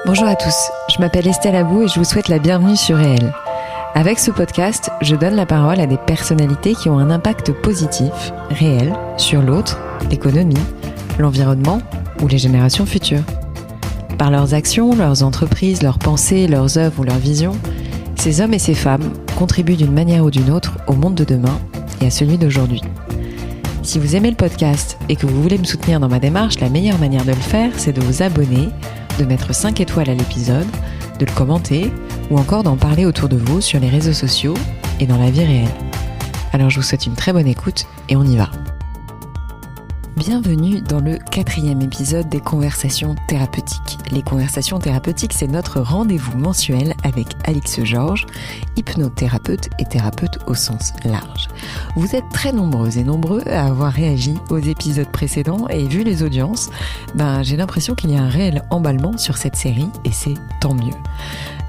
Bonjour à tous, je m'appelle Estelle Abou et je vous souhaite la bienvenue sur Réel. Avec ce podcast, je donne la parole à des personnalités qui ont un impact positif, réel, sur l'autre, l'économie, l'environnement ou les générations futures. Par leurs actions, leurs entreprises, leurs pensées, leurs œuvres ou leurs visions, ces hommes et ces femmes contribuent d'une manière ou d'une autre au monde de demain et à celui d'aujourd'hui. Si vous aimez le podcast et que vous voulez me soutenir dans ma démarche, la meilleure manière de le faire, c'est de vous abonner, de mettre 5 étoiles à l'épisode, de le commenter ou encore d'en parler autour de vous sur les réseaux sociaux et dans la vie réelle. Alors je vous souhaite une très bonne écoute et on y va. Bienvenue dans le 4e épisode des Conversations thérapeutiques. Les Conversations thérapeutiques, c'est notre rendez-vous mensuel avec Alix Georges, hypnothérapeute et thérapeute au sens large. Vous êtes très nombreuses et nombreux à avoir réagi aux épisodes précédents et vu les audiences, j'ai l'impression qu'il y a un réel emballement sur cette série et c'est tant mieux.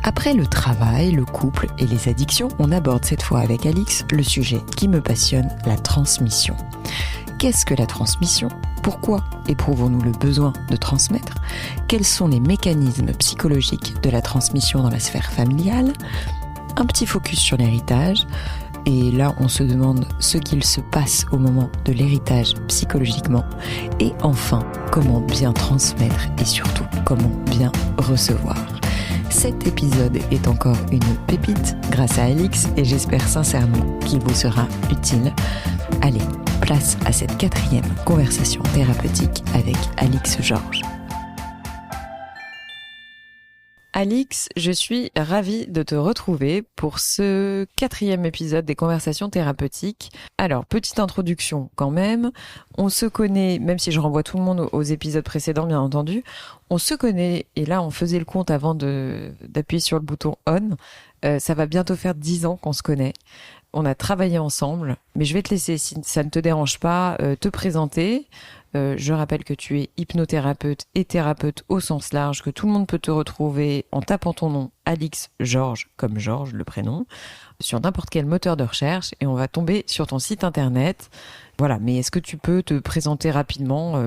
Après le travail, le couple et les addictions, on aborde cette fois avec Alix le sujet qui me passionne, la transmission. Qu'est-ce que la transmission ? Pourquoi éprouvons-nous le besoin de transmettre ? Quels sont les mécanismes psychologiques de la transmission dans la sphère familiale ? Un petit focus sur l'héritage. Et là, on se demande ce qu'il se passe au moment de l'héritage psychologiquement. Et enfin, comment bien transmettre et surtout, comment bien recevoir. Cet épisode est encore une pépite grâce à Alix et j'espère sincèrement qu'il vous sera utile. Allez, place à cette 4e conversation thérapeutique avec Alix Georges. Alix, je suis ravie de te retrouver pour ce 4e épisode des Conversations thérapeutiques. Alors, petite introduction quand même. On se connaît, même si je renvoie tout le monde aux épisodes précédents, bien entendu. On se connaît, et là, on faisait le compte avant d'appuyer sur le bouton on. Ça va bientôt faire 10 ans qu'on se connaît. On a travaillé ensemble, mais je vais te laisser, si ça ne te dérange pas, te présenter. Je rappelle que tu es hypnothérapeute et thérapeute au sens large, que tout le monde peut te retrouver en tapant ton nom, Alix Georges, comme Georges, le prénom, sur n'importe quel moteur de recherche, et on va tomber sur ton site internet. Voilà, mais est-ce que tu peux te présenter rapidement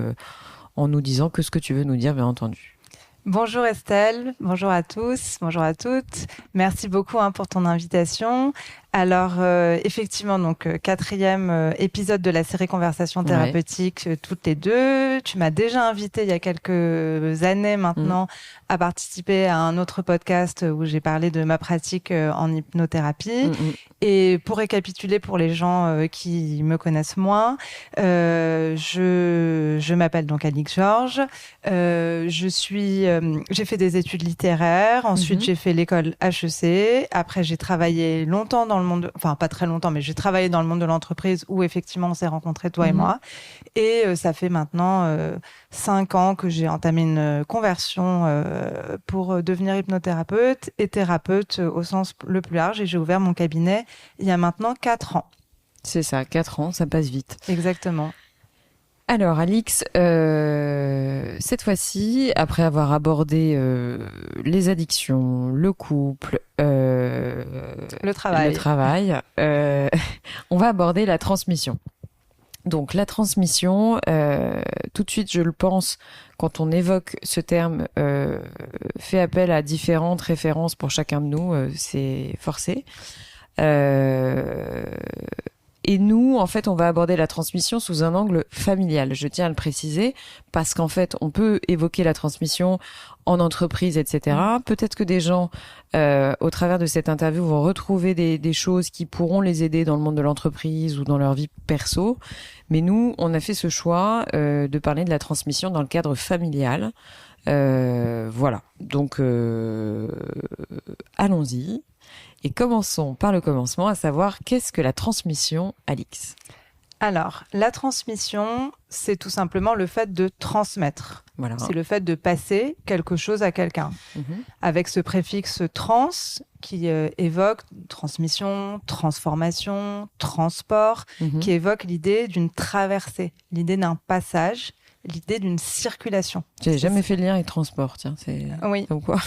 en nous disant que ce que tu veux nous dire, bien entendu. Bonjour Estelle, bonjour à tous, bonjour à toutes. Merci beaucoup pour ton invitation. Alors effectivement, donc 4e épisode de la série Conversations thérapeutiques, toutes les deux. Tu m'as déjà invité il y a quelques années maintenant à participer à un autre podcast où j'ai parlé de ma pratique en hypnothérapie. Et pour récapituler pour les gens qui me connaissent moins, je m'appelle donc Alix Georges. J'ai fait des études littéraires. Ensuite, j'ai fait l'école HEC. Après, j'ai travaillé longtemps dans le monde, enfin pas très longtemps, mais j'ai travaillé dans le monde de l'entreprise où effectivement on s'est rencontrés, toi et moi. Et ça fait maintenant 5 ans que j'ai entamé une conversion pour devenir hypnothérapeute et thérapeute au sens le plus large. Et j'ai ouvert mon cabinet il y a maintenant 4 ans. C'est ça, 4 ans, ça passe vite. Exactement. Alors Alix, cette fois-ci, après avoir abordé les addictions, le couple, le travail, on va aborder la transmission. Donc la transmission, tout de suite, je le pense, quand on évoque ce terme, fait appel à différentes références pour chacun de nous, c'est forcé. Et nous, en fait, on va aborder la transmission sous un angle familial. Je tiens à le préciser parce qu'en fait, on peut évoquer la transmission en entreprise, etc. Peut-être que des gens, au travers de cette interview, vont retrouver des choses qui pourront les aider dans le monde de l'entreprise ou dans leur vie perso. Mais nous, on a fait ce choix de parler de la transmission dans le cadre familial. Voilà. Donc, allons-y. Et commençons par le commencement, à savoir qu'est-ce que la transmission, Alix ? Alors, la transmission, c'est tout simplement le fait de transmettre. Voilà. C'est le fait de passer quelque chose à quelqu'un. Avec ce préfixe trans qui évoque transmission, transformation, transport, qui évoque l'idée d'une traversée, l'idée d'un passage, l'idée d'une circulation. J'ai jamais fait le lien avec transport, tiens, c'est oui. Comme quoi.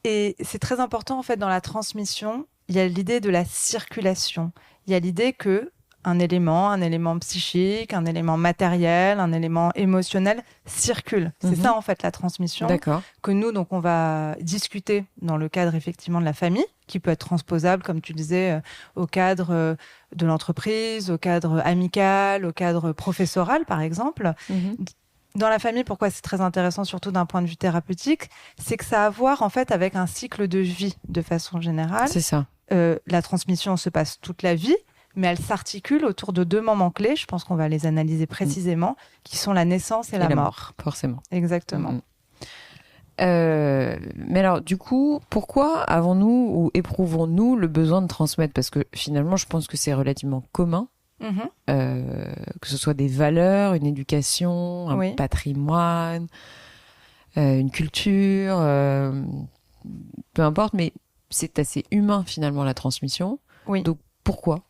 Et c'est très important, en fait, dans la transmission, il y a l'idée de la circulation. Il y a l'idée que un élément psychique, un élément matériel, un élément émotionnel circule. C'est ça en fait la transmission. D'accord. Que nous donc on va discuter dans le cadre effectivement de la famille, qui peut être transposable comme tu disais au cadre de l'entreprise, au cadre amical, au cadre professoral par exemple. Dans la famille, pourquoi c'est très intéressant, surtout d'un point de vue thérapeutique, c'est que ça a à voir en fait avec un cycle de vie de façon générale. C'est ça. La transmission se passe toute la vie, mais elle s'articule autour de 2 moments clés, je pense qu'on va les analyser précisément, qui sont la naissance et la mort. Forcément. Exactement. Mais alors, du coup, pourquoi avons-nous ou éprouvons-nous le besoin de transmettre ? Parce que finalement, je pense que c'est relativement commun, que ce soit des valeurs, une éducation, un patrimoine, une culture, peu importe, mais c'est assez humain finalement la transmission. Oui. Donc pourquoi ?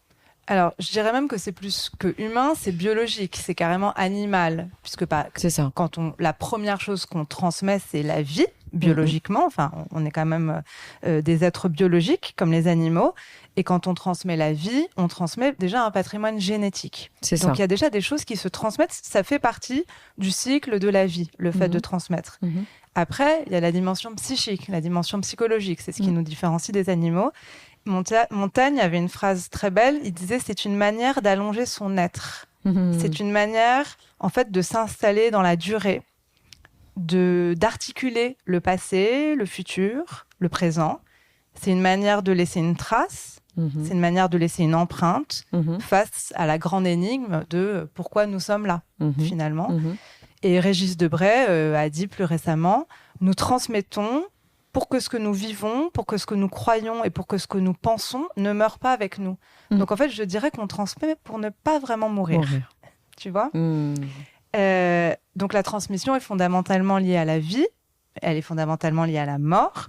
Alors, je dirais même que c'est plus que humain, c'est biologique, c'est carrément animal, puisque c'est ça. Quand la première chose qu'on transmet, c'est la vie, biologiquement. Enfin, on est quand même des êtres biologiques, comme les animaux. Et quand on transmet la vie, on transmet déjà un patrimoine génétique. Donc, il y a déjà des choses qui se transmettent. Ça fait partie du cycle de la vie, le fait de transmettre. Après, il y a la dimension psychique, la dimension psychologique. C'est ce qui nous différencie des animaux. Montaigne avait une phrase très belle. Il disait « c'est une manière d'allonger son être ». C'est une manière, en fait, de s'installer dans la durée, d'articuler le passé, le futur, le présent. C'est une manière de laisser une trace. C'est une manière de laisser une empreinte face à la grande énigme de pourquoi nous sommes là, finalement. Et Régis Debray a dit plus récemment « nous transmettons pour que ce que nous vivons, pour que ce que nous croyons et pour que ce que nous pensons ne meure pas avec nous. » Donc en fait, je dirais qu'on transmet pour ne pas vraiment mourir. Tu vois ? Donc la transmission est fondamentalement liée à la vie, elle est fondamentalement liée à la mort.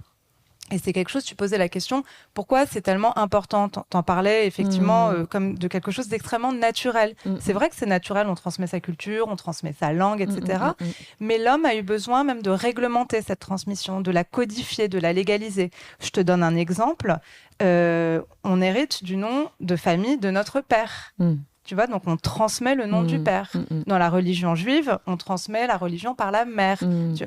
Et c'est quelque chose, tu posais la question, pourquoi c'est tellement important ? T'en parlais effectivement comme de quelque chose d'extrêmement naturel. C'est vrai que c'est naturel, on transmet sa culture, on transmet sa langue, etc. Mais l'homme a eu besoin même de réglementer cette transmission, de la codifier, de la légaliser. Je te donne un exemple. On hérite du nom de famille de notre père. Tu vois, donc on transmet le nom du père. Dans la religion juive, on transmet la religion par la mère.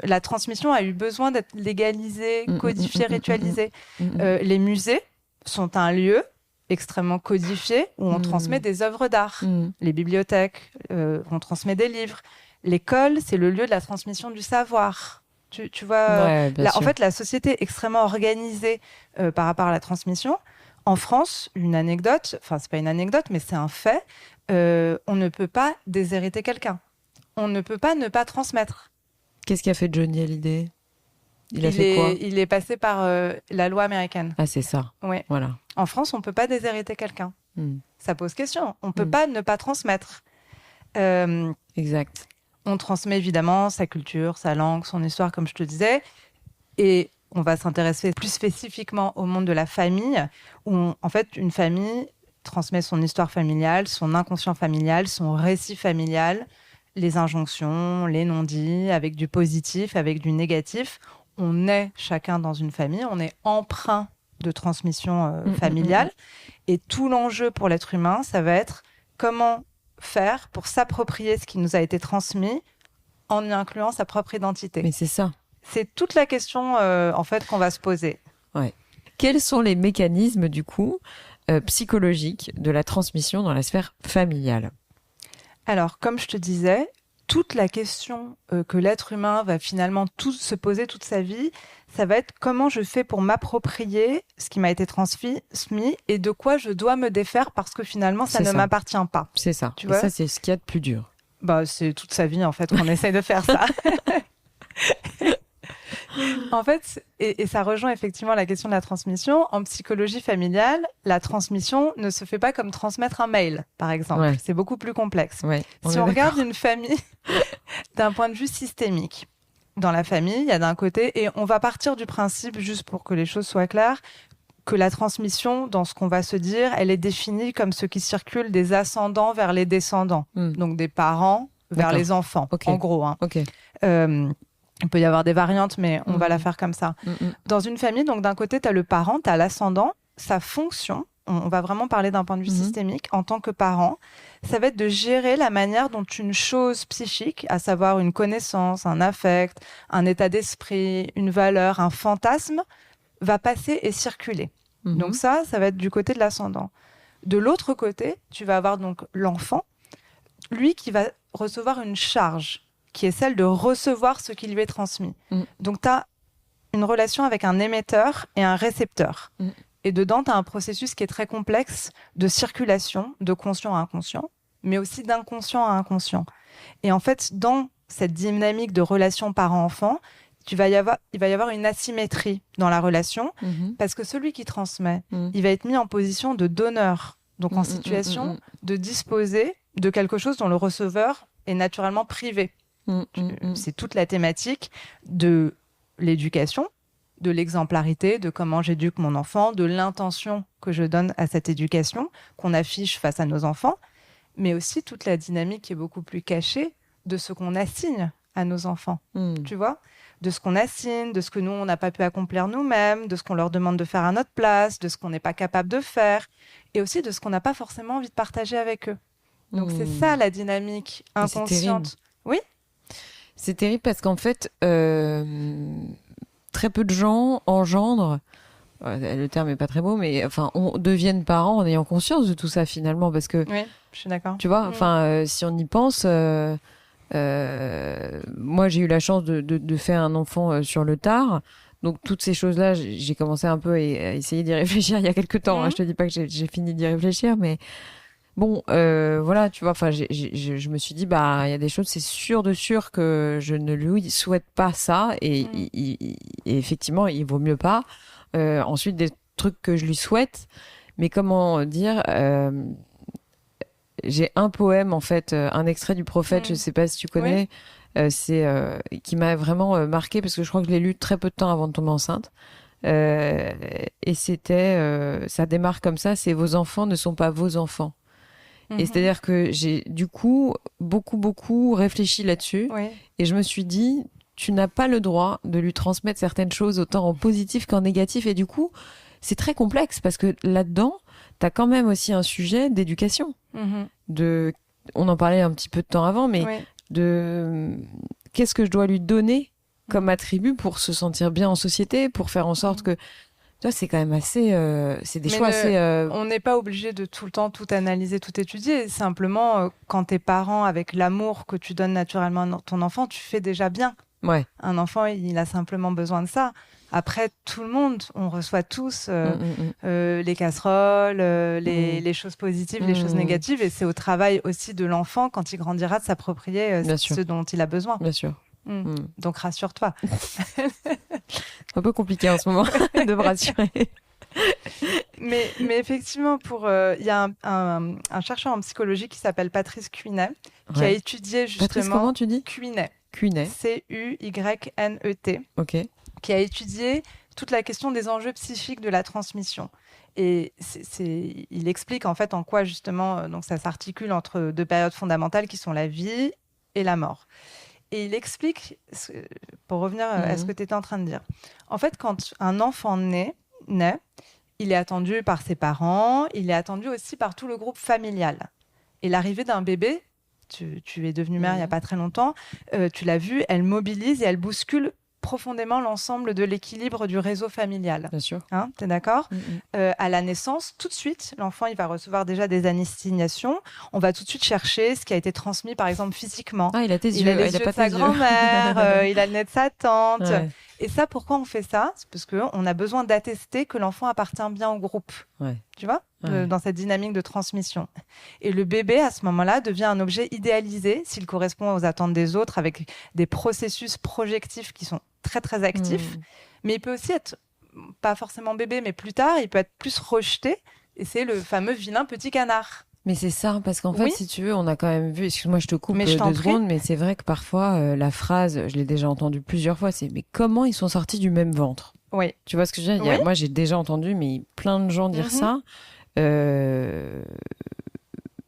La transmission a eu besoin d'être légalisée, codifiée, ritualisée. Les musées sont un lieu extrêmement codifié où on transmet des œuvres d'art. Les bibliothèques, on transmet des livres. L'école, c'est le lieu de la transmission du savoir. Tu vois, en fait, la société est extrêmement organisée par rapport à la transmission. En France, une anecdote, enfin, c'est pas une anecdote, mais c'est un fait, on ne peut pas déshériter quelqu'un. On ne peut pas ne pas transmettre. Qu'est-ce qu'a fait Johnny Hallyday ? Il a fait quoi ? Il est passé par la loi américaine. Ah, c'est ça. Oui. Voilà. En France, on ne peut pas déshériter quelqu'un. Ça pose question. On ne peut pas ne pas transmettre. Exact. On transmet évidemment sa culture, sa langue, son histoire, comme je te disais. Et on va s'intéresser plus spécifiquement au monde de la famille, où en fait, une famille transmet son histoire familiale, son inconscient familial, son récit familial, les injonctions, les non-dits, avec du positif, avec du négatif. On est chacun dans une famille, on est empreint de transmission familiale. Et tout l'enjeu pour l'être humain, ça va être comment faire pour s'approprier ce qui nous a été transmis en y incluant sa propre identité. Mais c'est ça. C'est toute la question en fait qu'on va se poser. Ouais. Quels sont les mécanismes du coup psychologiques de la transmission dans la sphère familiale ? Alors, comme je te disais, toute la question que l'être humain va finalement se poser toute sa vie, ça va être comment je fais pour m'approprier ce qui m'a été transmis et de quoi je dois me défaire parce que finalement ça ne m'appartient pas. C'est ça. Tu vois ? Et ça, c'est ce qu'il y a de plus dur. Bah, c'est toute sa vie en fait qu'on essaye de faire ça. En fait, et ça rejoint effectivement la question de la transmission, en psychologie familiale, la transmission ne se fait pas comme transmettre un mail, par exemple. Ouais. C'est beaucoup plus complexe. Ouais, si on regarde une famille d'un point de vue systémique, dans la famille, il y a d'un côté, et on va partir du principe, juste pour que les choses soient claires, que la transmission, dans ce qu'on va se dire, elle est définie comme ce qui circule des ascendants vers les descendants. Donc des parents vers les enfants, en gros. Hein. Il peut y avoir des variantes, mais on va la faire comme ça. Dans une famille, donc d'un côté, tu as le parent, tu as l'ascendant. Sa fonction, on va vraiment parler d'un point de vue systémique, en tant que parent, ça va être de gérer la manière dont une chose psychique, à savoir une connaissance, un affect, un état d'esprit, une valeur, un fantasme, va passer et circuler. Donc ça va être du côté de l'ascendant. De l'autre côté, tu vas avoir donc l'enfant, lui qui va recevoir une charge, qui est celle de recevoir ce qui lui est transmis. Donc tu as une relation avec un émetteur et un récepteur. Et dedans, tu as un processus qui est très complexe de circulation, de conscient à inconscient, mais aussi d'inconscient à inconscient. Et en fait, dans cette dynamique de relation parent-enfant, il va y avoir une asymétrie dans la relation, parce que celui qui transmet, il va être mis en position de donneur, donc en situation de disposer de quelque chose dont le receveur est naturellement privé. C'est toute la thématique de l'éducation, de l'exemplarité, de comment j'éduque mon enfant, de l'intention que je donne à cette éducation, qu'on affiche face à nos enfants, mais aussi toute la dynamique qui est beaucoup plus cachée de ce qu'on assigne à nos enfants, tu vois, de ce qu'on assigne, de ce que nous, on n'a pas pu accomplir nous-mêmes, de ce qu'on leur demande de faire à notre place, de ce qu'on n'est pas capable de faire, et aussi de ce qu'on n'a pas forcément envie de partager avec eux. Donc c'est ça la dynamique inconsciente. Oui. C'est terrible parce qu'en fait, très peu de gens engendrent, le terme est pas très beau, mais enfin, deviennent parents en ayant conscience de tout ça finalement, parce que. Oui, je suis d'accord. Tu vois, enfin, si on y pense, moi j'ai eu la chance de faire un enfant sur le tard. Donc toutes ces choses-là, j'ai commencé un peu à essayer d'y réfléchir il y a quelques temps. Je te dis pas que j'ai fini d'y réfléchir, mais bon, voilà, tu vois. Enfin, je me suis dit, bah, il y a des choses, c'est sûr de sûr que je ne lui souhaite pas ça, et effectivement, il vaut mieux pas. Ensuite, des trucs que je lui souhaite, mais comment dire, j'ai un poème en fait, un extrait du Prophète, je sais pas si tu connais, c'est qui m'a vraiment marqué parce que je crois que je l'ai lu très peu de temps avant de tomber enceinte. Et c'était, ça démarre comme ça, c'est vos enfants ne sont pas vos enfants. Et c'est-à-dire que j'ai du coup beaucoup réfléchi là-dessus, et je me suis dit, tu n'as pas le droit de lui transmettre certaines choses autant en positif qu'en négatif, et du coup c'est très complexe parce que là-dedans t'as quand même aussi un sujet d'éducation. On en parlait un petit peu de temps avant, mais de qu'est-ce que je dois lui donner comme attribut pour se sentir bien en société, pour faire en sorte que... Tu vois, c'est quand même assez... c'est des choix assez... On n'est pas obligé de tout le temps tout analyser, tout étudier. Simplement, quand t'es parent, avec l'amour que tu donnes naturellement à ton enfant, tu fais déjà bien. Ouais. Un enfant, il a simplement besoin de ça. Après, tout le monde, on reçoit tous les casseroles, les choses positives, les choses négatives. Et c'est au travail aussi de l'enfant, quand il grandira, de s'approprier ce dont il a besoin. Bien sûr. Donc, rassure-toi. C'est un peu compliqué en ce moment de me rassurer. Mais effectivement, il y a un chercheur en psychologie qui s'appelle Patrice Cuinet, qui a étudié justement... Patrice, comment tu dis ? Cuinet. Cuinet. C-U-Y-N-E-T. Ok. Qui a étudié toute la question des enjeux psychiques de la transmission. Et il explique en fait en quoi justement donc ça s'articule entre deux périodes fondamentales qui sont la vie et la mort. Et il explique, pour revenir à ce que tu étais en train de dire, en fait quand un enfant naît, il est attendu par ses parents, il est attendu aussi par tout le groupe familial. Et l'arrivée d'un bébé, tu es devenue mère il n'y a pas très longtemps, tu l'as vu, elle mobilise et elle bouscule profondément l'ensemble de l'équilibre du réseau familial. Bien sûr. Hein, t'es d'accord ? À la naissance, tout de suite, l'enfant, il va recevoir déjà des anesthésiations. On va tout de suite chercher ce qui a été transmis, par exemple, physiquement. Ah, il a tes yeux. Il a les yeux de sa grand-mère, il a le nez de sa tante. Ouais. Et ça, pourquoi on fait ça ? C'est parce qu'on a besoin d'attester que l'enfant appartient bien au groupe. Ouais. Tu vois ? Dans cette dynamique de transmission. Et le bébé, à ce moment-là, devient un objet idéalisé s'il correspond aux attentes des autres, avec des processus projectifs qui sont très, très actifs. Mais il peut aussi être, pas forcément bébé, mais plus tard, il peut être plus rejeté. Et c'est le fameux vilain petit canard. Mais c'est ça, parce qu'en fait, si tu veux, on a quand même vu, excuse-moi, je te coupe 2 secondes, mais c'est vrai que parfois, la phrase, je l'ai déjà entendue plusieurs fois, c'est « mais comment ils sont sortis du même ventre ?» Oui. Tu vois ce que je veux dire ? Moi, j'ai déjà entendu, mais plein de gens dire ça, même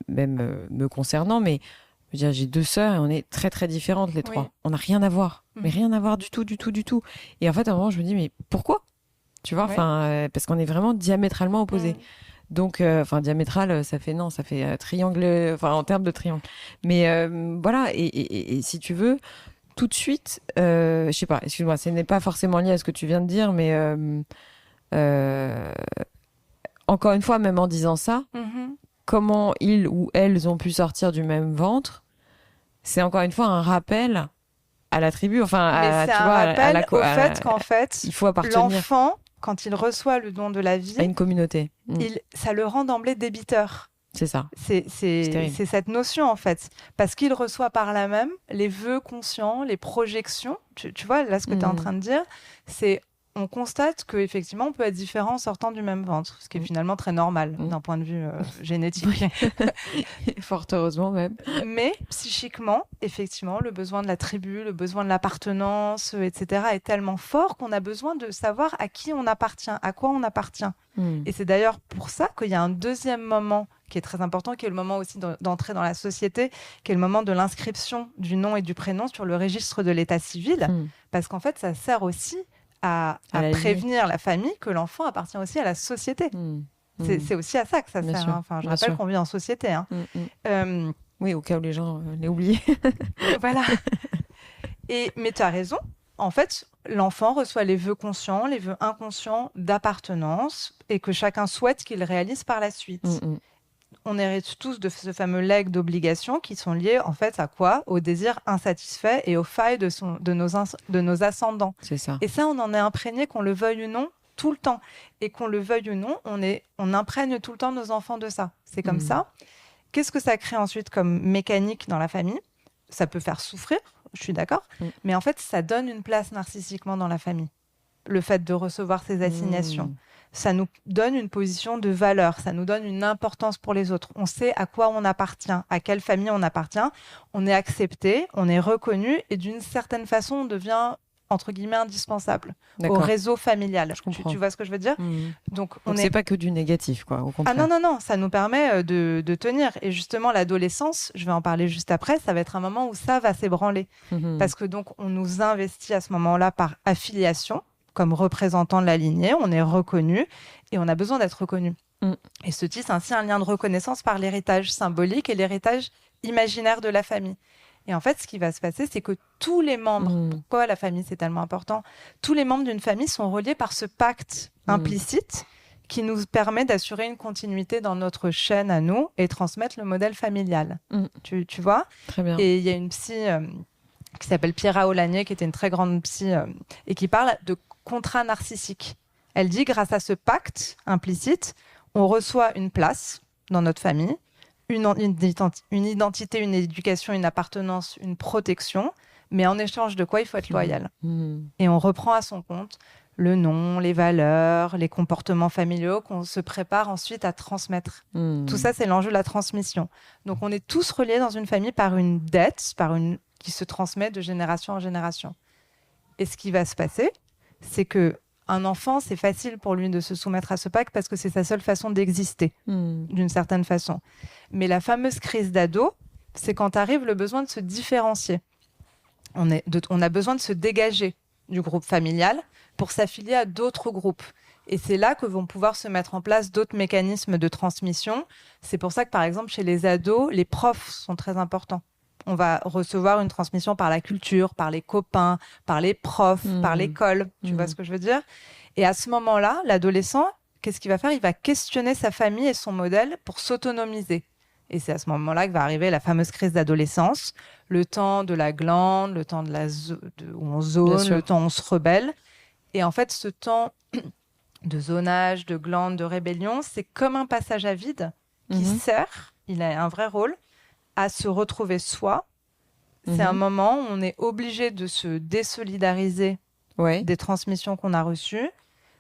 me concernant, mais je veux dire, j'ai 2 sœurs et on est très très différentes les 3. On n'a rien à voir, mais rien à voir du tout. Et en fait, à un moment, je me dis, mais pourquoi ? Tu vois, parce qu'on est vraiment diamétralement opposés. Donc, diamétral, ça fait triangle, en termes de triangle. Mais voilà, et si tu veux, tout de suite, je sais pas, excuse-moi, ce n'est pas forcément lié à ce que tu viens de dire, mais encore une fois, même en disant ça, comment ils ou elles ont pu sortir du même ventre, c'est encore une fois un rappel à la tribu, Mais c'est un rappel au fait qu'en fait, il faut appartenir. L'enfant, quand il reçoit le don de la vie, à une communauté, ça le rend d'emblée débiteur. C'est ça. C'est cette notion, en fait. Parce qu'il reçoit par là même les vœux conscients, les projections. Tu vois, là, ce que tu es en train de dire, c'est on constate qu'effectivement, on peut être différent en sortant du même ventre, ce qui est finalement très normal d'un point de vue génétique. Fort heureusement même. Mais psychiquement, effectivement, le besoin de la tribu, le besoin de l'appartenance, etc., est tellement fort qu'on a besoin de savoir à qui on appartient, à quoi on appartient. Et c'est d'ailleurs pour ça qu'il y a un deuxième moment qui est très important, qui est le moment aussi d'entrer dans la société, qui est le moment de l'inscription du nom et du prénom sur le registre de l'état civil, parce qu'en fait, ça sert aussi à prévenir la famille que l'enfant appartient aussi à la société. C'est aussi à ça que ça sert. Enfin, je rappelle qu'on vit en société. Oui, au cas où les gens l'aient oublié. Voilà. Mais tu as raison. En fait, l'enfant reçoit les vœux conscients, les vœux inconscients d'appartenance et que chacun souhaite qu'il réalise par la suite. On hérite tous de ce fameux legs d'obligations qui sont liés en fait à quoi? Au désir insatisfait et aux failles de nos ascendants. C'est ça. Et ça, on en est imprégné, qu'on le veuille ou non, tout le temps. Et qu'on le veuille ou non, on imprègne tout le temps nos enfants de ça. C'est comme ça. Qu'est-ce que ça crée ensuite comme mécanique dans la famille? Ça peut faire souffrir, je suis d'accord, mais en fait, ça donne une place narcissiquement dans la famille. Le fait de recevoir ces assignations. Ça nous donne une position de valeur, ça nous donne une importance pour les autres. On sait à quoi on appartient, à quelle famille on appartient. On est accepté, on est reconnu et d'une certaine façon, on devient entre guillemets indispensable au réseau familial. Tu vois ce que je veux dire? Donc c'est pas que du négatif, quoi, au contraire. Ah non, ça nous permet de tenir. Et justement, l'adolescence, je vais en parler juste après, ça va être un moment où ça va s'ébranler. Parce que donc, on nous investit à ce moment-là par affiliation, comme représentant de la lignée, on est reconnu et on a besoin d'être reconnu. Et se tisse ainsi un lien de reconnaissance par l'héritage symbolique et l'héritage imaginaire de la famille. Et en fait, ce qui va se passer, c'est que tous les membres, pourquoi la famille c'est tellement important, tous les membres d'une famille sont reliés par ce pacte implicite qui nous permet d'assurer une continuité dans notre chaîne à nous et transmettre le modèle familial. Tu vois? Très bien. Et il y a une psy qui s'appelle Pierra Olanier, qui était une très grande psy, et qui parle de contrat narcissique. Elle dit, grâce à ce pacte implicite, on reçoit une place dans notre famille, une identité, une éducation, une appartenance, une protection, mais en échange de quoi il faut être loyal. Et on reprend à son compte le nom, les valeurs, les comportements familiaux qu'on se prépare ensuite à transmettre. Tout ça, c'est l'enjeu de la transmission. Donc, on est tous reliés dans une famille par une dette, qui se transmet de génération en génération. Et ce qui va se passer, c'est que un enfant, c'est facile pour lui de se soumettre à ce pacte parce que c'est sa seule façon d'exister, d'une certaine façon. Mais la fameuse crise d'ado, c'est quand arrive le besoin de se différencier. On a besoin de se dégager du groupe familial pour s'affilier à d'autres groupes. Et c'est là que vont pouvoir se mettre en place d'autres mécanismes de transmission. C'est pour ça que, par exemple, chez les ados, les profs sont très importants. On va recevoir une transmission par la culture, par les copains, par les profs, par l'école. Tu vois ce que je veux dire? Et à ce moment-là, l'adolescent, qu'est-ce qu'il va faire? Il va questionner sa famille et son modèle pour s'autonomiser. Et c'est à ce moment-là que va arriver la fameuse crise d'adolescence, le temps de la glande, le temps où on zone, le temps où on se rebelle. Et en fait, ce temps de zonage, de glande, de rébellion, c'est comme un passage à vide qui sert, il a un vrai rôle, à se retrouver soi. C'est un moment où on est obligé de se désolidariser des transmissions qu'on a reçues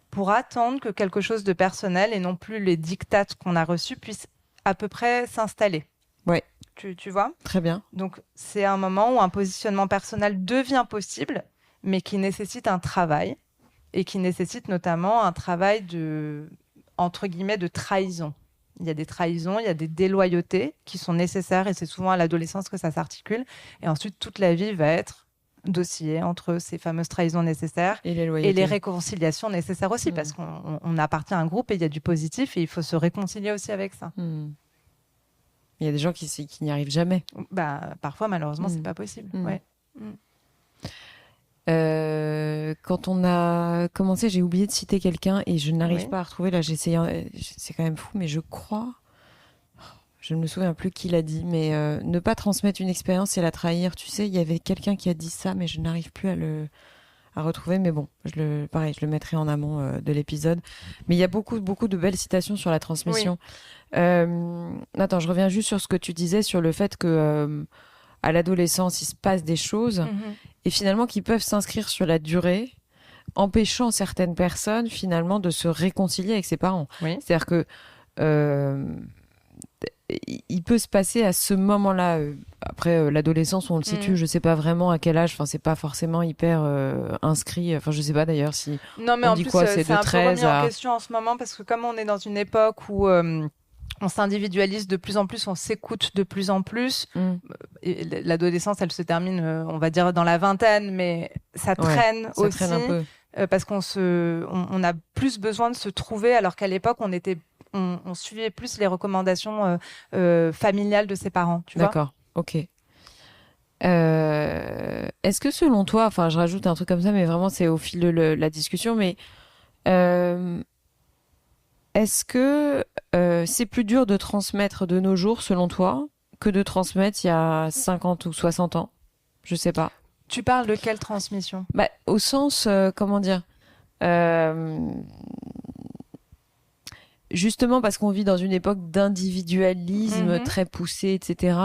pour attendre que quelque chose de personnel et non plus les dictates qu'on a reçus puissent à peu près s'installer. Ouais. Tu vois? Très bien. Donc, c'est un moment où un positionnement personnel devient possible, mais qui nécessite un travail et qui nécessite notamment un travail entre guillemets, de trahison. Il y a des trahisons, il y a des déloyautés qui sont nécessaires et c'est souvent à l'adolescence que ça s'articule. Et ensuite, toute la vie va être d'osciller entre ces fameuses trahisons nécessaires et les et loyautés. les réconciliations nécessaires aussi, parce qu'on appartient à un groupe et il y a du positif et il faut se réconcilier aussi avec ça. Il y a des gens qui n'y arrivent jamais. Parfois, malheureusement, c'est pas possible. Ouais. Quand on a commencé, j'ai oublié de citer quelqu'un et je n'arrive pas à retrouver. Là, j'ai essayé. C'est quand même fou, mais je crois. Je ne me souviens plus qui l'a dit, mais ne pas transmettre une expérience, c'est la trahir. Tu sais, il y avait quelqu'un qui a dit ça, mais je n'arrive plus à retrouver. Mais bon, pareil, je le mettrai en amont de l'épisode. Mais il y a beaucoup de belles citations sur la transmission. Attends, je reviens juste sur ce que tu disais sur le fait que à l'adolescence, il se passe des choses et finalement qui peuvent s'inscrire sur la durée, empêchant certaines personnes finalement de se réconcilier avec ses parents. C'est-à-dire que il peut se passer à ce moment-là, après l'adolescence, on le situe, je sais pas vraiment à quel âge, enfin c'est pas forcément hyper inscrit, enfin je sais pas d'ailleurs si non, mais on en dit plus, quoi, c'est de un 13 peu remis à... en question en ce moment, parce que comme on est dans une époque où on s'individualise de plus en plus, on s'écoute de plus en plus. Et l'adolescence, elle se termine, on va dire, dans la vingtaine, mais ça traîne ça aussi. Traîne un peu. Parce on a plus besoin de se trouver, alors qu'à l'époque, on suivait plus les recommandations familiales de ses parents. D'accord, ok. Est-ce que selon toi, enfin je rajoute un truc comme ça, mais vraiment c'est au fil de la discussion, mais est-ce que c'est plus dur de transmettre de nos jours, selon toi, que de transmettre il y a 50 ou 60 ans? Je sais pas. Tu parles de quelle transmission? Au sens, comment dire, justement parce qu'on vit dans une époque d'individualisme très poussé, etc.,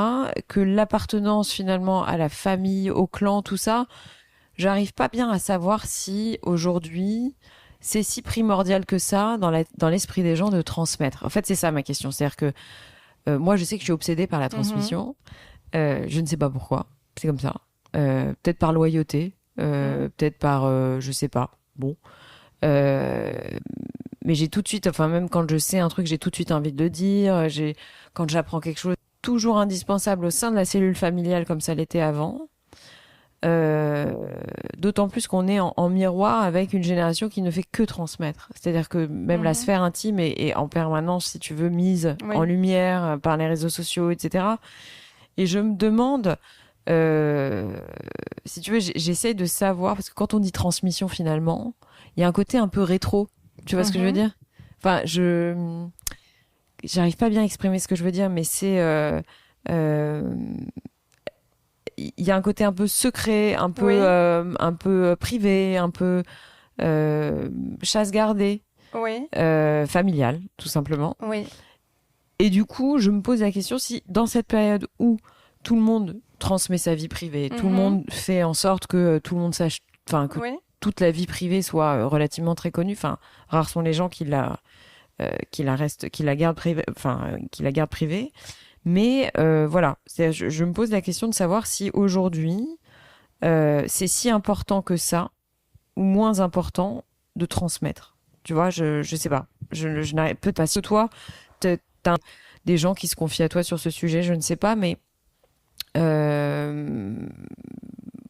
que l'appartenance finalement à la famille, au clan, tout ça, j'arrive pas bien à savoir si aujourd'hui c'est si primordial que ça dans l'esprit des gens de transmettre. En fait, c'est ça ma question. C'est-à-dire que moi, je sais que je suis obsédée par la transmission. Je ne sais pas pourquoi. C'est comme ça. Peut-être par loyauté, peut-être par, je sais pas. Bon. Mais j'ai tout de suite, enfin même quand je sais un truc, j'ai tout de suite envie de le dire. Quand j'apprends quelque chose, toujours indispensable au sein de la cellule familiale comme ça l'était avant. D'autant plus qu'on est en miroir avec une génération qui ne fait que transmettre. C'est-à-dire que même la sphère intime est en permanence, si tu veux, mise en lumière par les réseaux sociaux, etc. Et je me demande, si tu veux, j'essaye de savoir, parce que quand on dit transmission finalement, il y a un côté un peu rétro. Tu vois ce que je veux dire? Enfin, j'arrive pas bien à exprimer ce que je veux dire, mais c'est... il y a un côté un peu secret, un peu privé, un peu chasse gardée, familiale, tout simplement. Et du coup, je me pose la question si dans cette période où tout le monde transmet sa vie privée, tout le monde fait en sorte que tout le monde sache, enfin que toute la vie privée soit relativement très connue. Enfin, rares sont les gens qui la gardent privée. Mais voilà, je me pose la question de savoir si aujourd'hui, c'est si important que ça, ou moins important de transmettre. Tu vois, je sais pas. Je n'arrive peut-être pas. Si toi, t'as des gens qui se confient à toi sur ce sujet, je ne sais pas, mais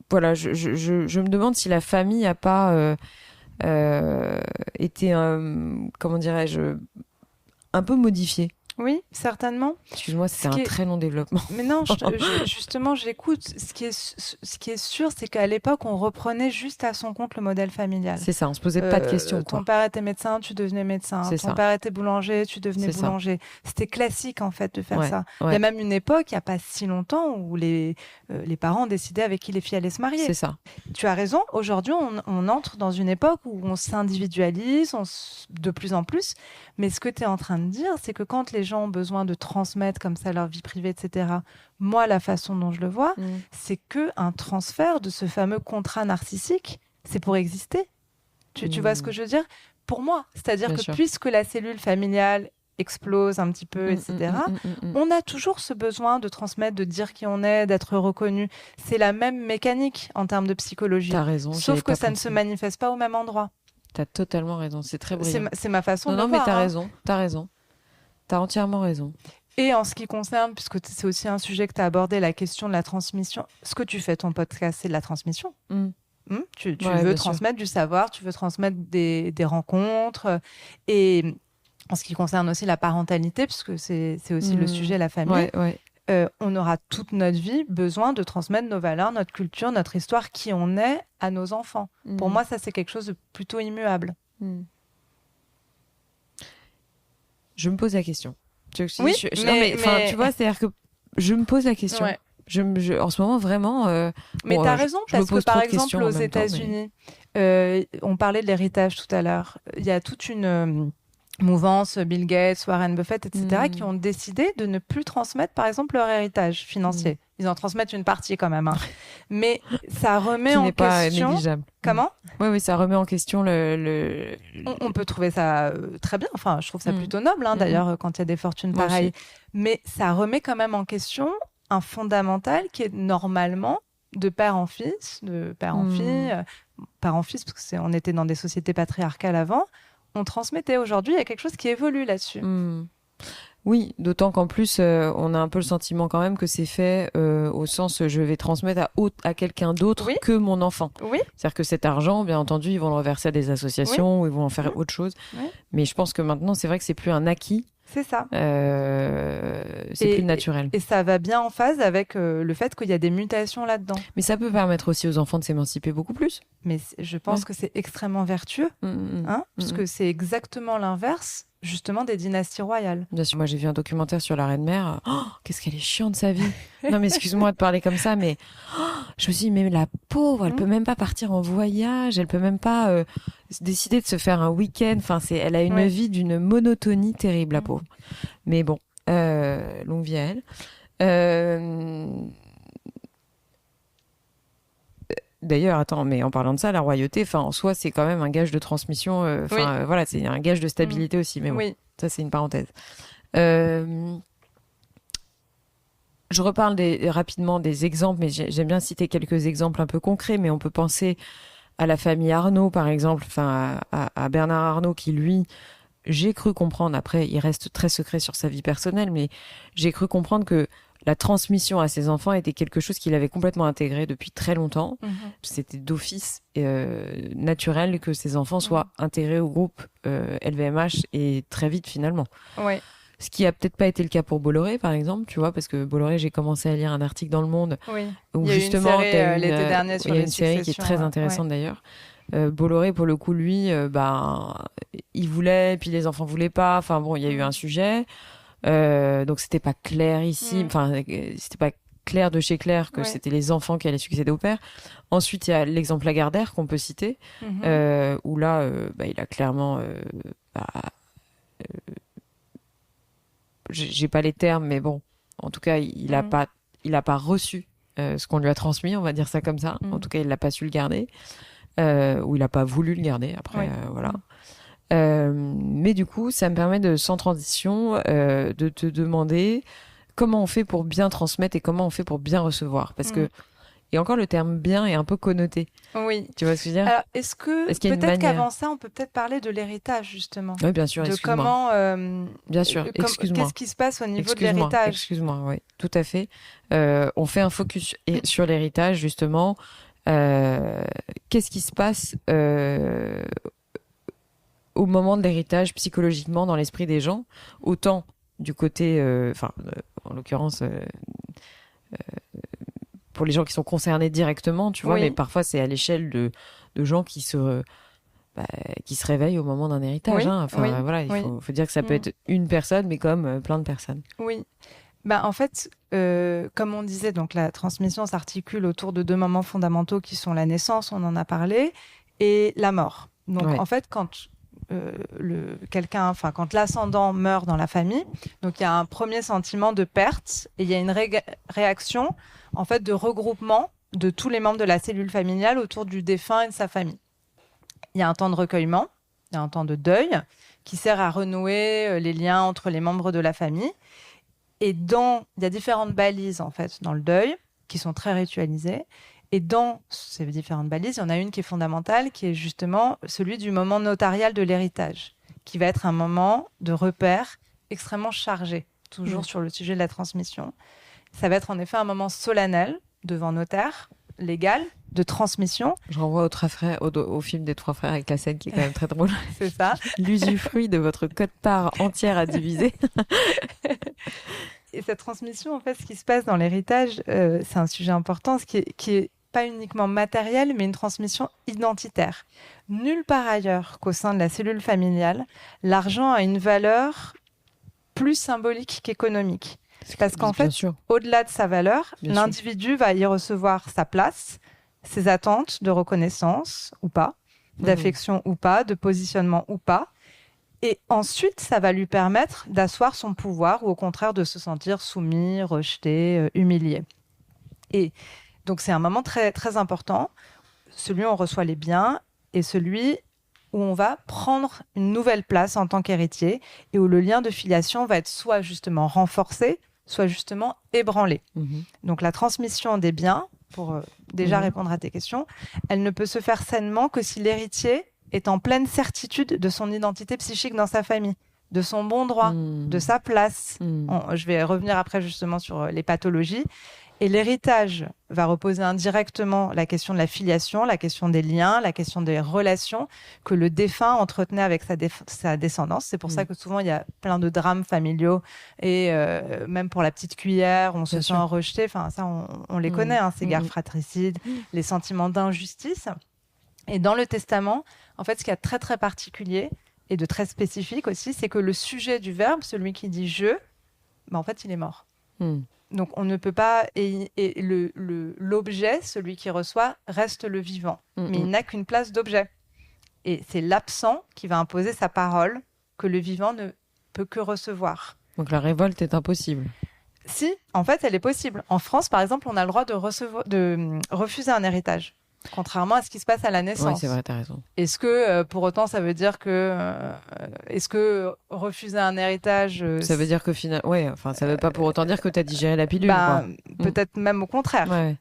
voilà, je me demande si la famille a pas été, comment dirais-je, un peu modifiée. Oui, certainement. Excuse-moi, c'est un très long développement. Mais non, justement, j'écoute. Ce qui est sûr, c'est qu'à l'époque, on reprenait juste à son compte le modèle familial. C'est ça, on se posait pas de questions. Ton père était médecin, tu devenais médecin. Ton père était boulanger, tu devenais boulanger. C'était classique, en fait, de faire ça. Il y a même une époque, il n'y a pas si longtemps, où les parents décidaient avec qui les filles allaient se marier. C'est ça. Tu as raison. Aujourd'hui, on entre dans une époque où on s'individualise de plus en plus. Mais ce que tu es en train de dire, c'est que quand les gens ont besoin de transmettre comme ça leur vie privée, etc. Moi, la façon dont je le vois, c'est qu'un transfert de ce fameux contrat narcissique, c'est pour exister. Tu vois ce que je veux dire? Pour moi, c'est-à-dire que puisque la cellule familiale explose un petit peu, etc., on a toujours ce besoin de transmettre, de dire qui on est, d'être reconnu. C'est la même mécanique en termes de psychologie. T'as raison. Sauf que ça ne se manifeste pas au même endroit. T'as totalement raison. C'est très brillant. C'est ma façon de le voir. Non, mais t'as raison. T'as entièrement raison. Et en ce qui concerne, puisque c'est aussi un sujet que tu as abordé, la question de la transmission, ce que tu fais ton podcast, c'est de la transmission. Tu veux transmettre du savoir, tu veux transmettre des rencontres. Et en ce qui concerne aussi la parentalité, puisque c'est aussi le sujet, la famille, on aura toute notre vie besoin de transmettre nos valeurs, notre culture, notre histoire, qui on est à nos enfants. Pour moi, ça, c'est quelque chose de plutôt immuable. Je me pose la question. Oui, tu vois, c'est-à-dire que je me pose la question. Ouais. En ce moment, vraiment... mais tu as raison, parce que par exemple, aux États-Unis, on parlait de l'héritage tout à l'heure. Il y a toute une mouvance, Bill Gates, Warren Buffett, etc., qui ont décidé de ne plus transmettre, par exemple, leur héritage financier. Ils en transmettent une partie quand même. Hein. Mais ça remet en question... Qui n'est pas négligeable. Comment ? Oui, ça remet en question On peut trouver ça très bien. Enfin, je trouve ça plutôt noble, d'ailleurs, quand il y a des fortunes pareilles. Mais ça remet quand même en question un fondamental qui est normalement de père en fils, de père en fille, père en fils, parce qu'on était dans des sociétés patriarcales avant. On transmettait. Aujourd'hui, il y a quelque chose qui évolue là-dessus. Oui, d'autant qu'en plus, on a un peu le sentiment quand même que c'est fait au sens je vais transmettre à quelqu'un d'autre que mon enfant. Oui. C'est-à-dire que cet argent, bien entendu, ils vont le reverser à des associations ou ils vont en faire autre chose. Oui. Mais je pense que maintenant, c'est vrai que c'est plus un acquis. C'est ça. C'est plus naturel. Et ça va bien en phase avec le fait qu'il y a des mutations là-dedans. Mais ça peut permettre aussi aux enfants de s'émanciper beaucoup plus. Mais je pense que c'est extrêmement vertueux, puisque c'est exactement l'inverse, justement, des dynasties royales. Bien sûr, moi j'ai vu un documentaire sur la reine mère. Oh, qu'est-ce qu'elle est chiante sa vie. Non mais excuse-moi de parler comme ça, mais je me suis dit, mais la pauvre, elle peut même pas partir en voyage, elle peut même pas décider de se faire un week-end. Enfin, elle a une vie d'une monotonie terrible, la pauvre. Mais bon, longue vie à elle. D'ailleurs, attends, mais en parlant de ça, la royauté, en soi, c'est quand même un gage de transmission. Voilà, c'est un gage de stabilité aussi. Mais bon, ça, c'est une parenthèse. Je reparle rapidement des exemples, mais j'aime bien citer quelques exemples un peu concrets. Mais on peut penser à la famille Arnault, par exemple, à Bernard Arnault, qui lui, j'ai cru comprendre. Après, il reste très secret sur sa vie personnelle, mais j'ai cru comprendre que la transmission à ses enfants était quelque chose qu'il avait complètement intégré depuis très longtemps. C'était d'office naturel que ses enfants soient intégrés au groupe LVMH et très vite finalement. Ouais. Ce qui a peut-être pas été le cas pour Bolloré, par exemple, tu vois, parce que Bolloré, j'ai commencé à lire un article dans Le Monde où justement, il y a l'été dernier sur il y a une série qui est très intéressante d'ailleurs. Bolloré, pour le coup, lui, il voulait, puis les enfants voulaient pas. Enfin bon, il y a eu un sujet. Donc c'était pas clair ici, c'était pas clair de chez clair que c'était les enfants qui allaient succéder au père. Ensuite il y a l'exemple Lagardère qu'on peut citer, où là il a clairement j'ai pas les termes, mais bon, en tout cas il a pas reçu ce qu'on lui a transmis, on va dire ça comme ça. En tout cas il l'a pas su le garder, ou il a pas voulu le garder après. Voilà. Mais du coup, ça me permet sans transition, de te demander comment on fait pour bien transmettre et comment on fait pour bien recevoir. Parce que, et encore le terme bien est un peu connoté. Oui. Tu vois ce que je veux dire ? Alors, est-ce qu'il y a peut-être qu'avant ça, on peut peut-être parler de l'héritage, justement ? Oui, bien sûr, excuse-moi. Comment, bien sûr, excuse-moi. Qu'est-ce qui se passe au niveau de l'héritage ? Excuse-moi, oui, tout à fait. On fait un focus sur l'héritage, justement. Qu'est-ce qui se passe au moment de l'héritage psychologiquement dans l'esprit des gens, autant du côté, en l'occurrence, pour les gens qui sont concernés directement, tu vois, mais parfois c'est à l'échelle de gens qui se réveillent au moment d'un héritage. Voilà, il faut dire que ça peut être une personne, mais comme plein de personnes. Oui. En fait, comme on disait, donc la transmission s'articule autour de deux moments fondamentaux qui sont la naissance, on en a parlé, et la mort. Donc en fait, quand quand l'ascendant meurt dans la famille, donc il y a un premier sentiment de perte et il y a une réaction en fait de regroupement de tous les membres de la cellule familiale autour du défunt et de sa famille. Il y a un temps de recueillement, il y a un temps de deuil qui sert à renouer les liens entre les membres de la famille. Et il y a différentes balises en fait dans le deuil qui sont très ritualisées. Et dans ces différentes balises, il y en a une qui est fondamentale, qui est justement celui du moment notarial de l'héritage, qui va être un moment de repère extrêmement chargé. toujours sur le sujet de la transmission. Ça va être en effet un moment solennel devant notaire, légal, de transmission. Je renvoie au film des 3 frères avec la scène qui est quand même très drôle. C'est ça. L'usufruit de votre quote-part entière à diviser. Et cette transmission, en fait, ce qui se passe dans l'héritage, c'est un sujet important, qui est pas uniquement matériel, mais une transmission identitaire. Nulle part ailleurs qu'au sein de la cellule familiale, l'argent a une valeur plus symbolique qu'économique. Parce qu'en fait, au-delà de sa valeur, l'individu va y recevoir sa place, ses attentes de reconnaissance ou pas, d'affection ou pas, de positionnement ou pas. Et ensuite, ça va lui permettre d'asseoir son pouvoir ou au contraire de se sentir soumis, rejeté, humilié. Et donc, c'est un moment très, très important, celui où on reçoit les biens et celui où on va prendre une nouvelle place en tant qu'héritier et où le lien de filiation va être soit justement renforcé, soit justement ébranlé. Donc, la transmission des biens, pour déjà répondre à tes questions, elle ne peut se faire sainement que si l'héritier est en pleine certitude de son identité psychique dans sa famille, de son bon droit, de sa place. Je vais revenir après justement sur les pathologies. Et l'héritage va reposer indirectement la question de la filiation, la question des liens, la question des relations que le défunt entretenait avec sa descendance. C'est pour ça que souvent il y a plein de drames familiaux et même pour la petite cuillère, on se sent rejeté. Enfin, ça, on les connaît, ces guerres fratricides, les sentiments d'injustice. Et dans le testament, en fait, ce qui est très très particulier et de très spécifique aussi, c'est que le sujet du verbe, celui qui dit je, en fait, il est mort. Donc, on ne peut pas... Et l'objet, celui qui reçoit, reste le vivant. Mais il n'a qu'une place d'objet. Et c'est l'absent qui va imposer sa parole que le vivant ne peut que recevoir. Donc, la révolte est impossible. Si, en fait, elle est possible. En France, par exemple, on a le droit de refuser un héritage. Contrairement à ce qui se passe à la naissance. Oui, c'est vrai, t'as raison. Est-ce que, pour autant, ça veut dire que... est-ce que refuser un héritage... ça veut dire que finalement... Ouais, enfin, ça veut pas pour autant dire que t'as digéré la pilule, peut-être même au contraire. Ouais.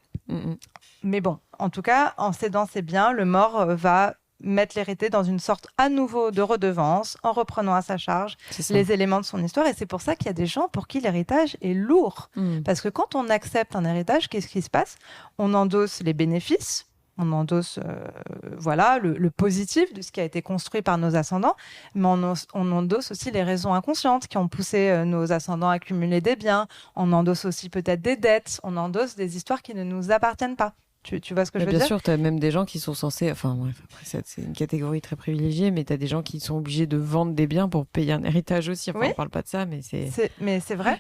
Mais bon, en tout cas, en cédant ses biens, le mort va mettre l'hérité dans une sorte à nouveau de redevance, en reprenant à sa charge les éléments de son histoire. Et c'est pour ça qu'il y a des gens pour qui l'héritage est lourd. Parce que quand on accepte un héritage, qu'est-ce qui se passe ? On endosse les bénéfices, on endosse le positif de ce qui a été construit par nos ascendants, mais on endosse aussi les raisons inconscientes qui ont poussé nos ascendants à accumuler des biens. On endosse aussi peut-être des dettes. On endosse des histoires qui ne nous appartiennent pas. Tu vois ce que je veux dire ? Bien sûr, tu as même des gens qui sont censés... Enfin bref, après c'est une catégorie très privilégiée, mais tu as des gens qui sont obligés de vendre des biens pour payer un héritage aussi. Enfin, on parle pas de ça, mais c'est... Mais c'est vrai.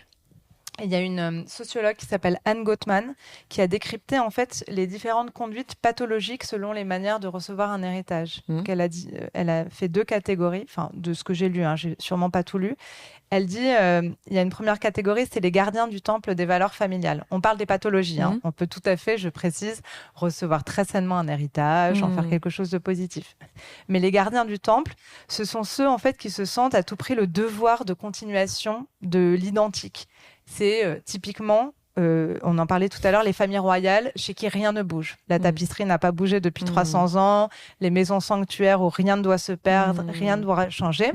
Il y a une sociologue qui s'appelle Anne Gottman qui a décrypté en fait les différentes conduites pathologiques selon les manières de recevoir un héritage. Donc elle a fait 2 catégories, enfin de ce que j'ai lu, j'ai sûrement pas tout lu. Elle dit il y a une première catégorie, c'est les gardiens du temple des valeurs familiales. On parle des pathologies, on peut tout à fait, je précise, recevoir très sainement un héritage, en faire quelque chose de positif. Mais les gardiens du temple, ce sont ceux en fait qui se sentent à tout prix le devoir de continuation de l'identique. C'est typiquement, on en parlait tout à l'heure, les familles royales chez qui rien ne bouge. La tapisserie n'a pas bougé depuis 300 ans, les maisons sanctuaires où rien ne doit se perdre, rien ne doit changer.